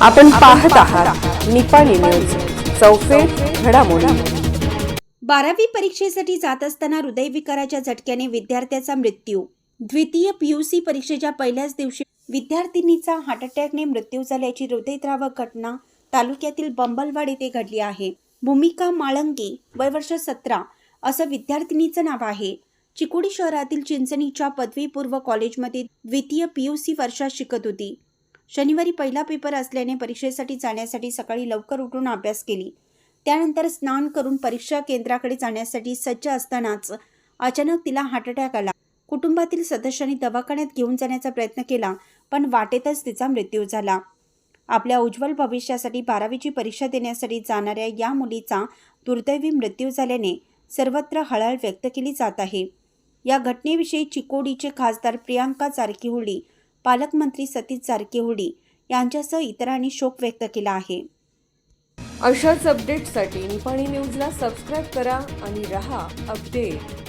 आपण पाहत आहात निपाणी न्यूज, चौफेर घडामोडी। 12वी परीक्षेसाठी जात असताना हृदयविकाराच्या झटक्याने विद्यार्थ्याचा मृत्यू। द्वितीय पीयूसी परीक्षेच्या पहिल्याच दिवशी विद्यार्थिनीचा हार्ट अटॅकने मृत्यू झाल्याची हृदयद्रावक घटना तालुक्यातील बंबलवाड येथे घडली आहे। भूमिका माळंगी, वय वर्ष 17 असं विद्यार्थिनीचं नाव आहे। चिकोडी शहरातील चिंचणीच्या पदवीपूर्व कॉलेजमध्ये द्वितीय पीयूसी वर्षात शिकत होती। शनिवारी पहिला पेपर असल्याने परीक्षेसाठी जाण्यासाठी सकाळी लवकर उठून अभ्यास केली। त्यानंतर स्नान करून परीक्षा केंद्राकडे जाण्यासाठी सज्ज असतानाच अचानक तिला हार्ट अटॅक आला। कुटुंबातील सदस्यांनी दवाखान्यात घेऊन जाण्याचा प्रयत्न केला, पण वाटेतच तिचा मृत्यू झाला। आपल्या उज्ज्वल भविष्यासाठी 12वीची परीक्षा देण्यासाठी जाणाऱ्या या मुलीचा दुर्दैवी मृत्यू झाल्याने सर्वत्र हळहळ व्यक्त केली जात आहे। या घटनेविषयी चिकोडीचे खासदार प्रियांका जारकीहोली, पालकमंत्री सतीश जारकीहोली यांच्यासह इतरांनी शोक व्यक्त केला आहे। अशाच अपडेट्ससाठी निपाणी न्यूजला सबस्क्राईब करा आणि रहा अपडेट।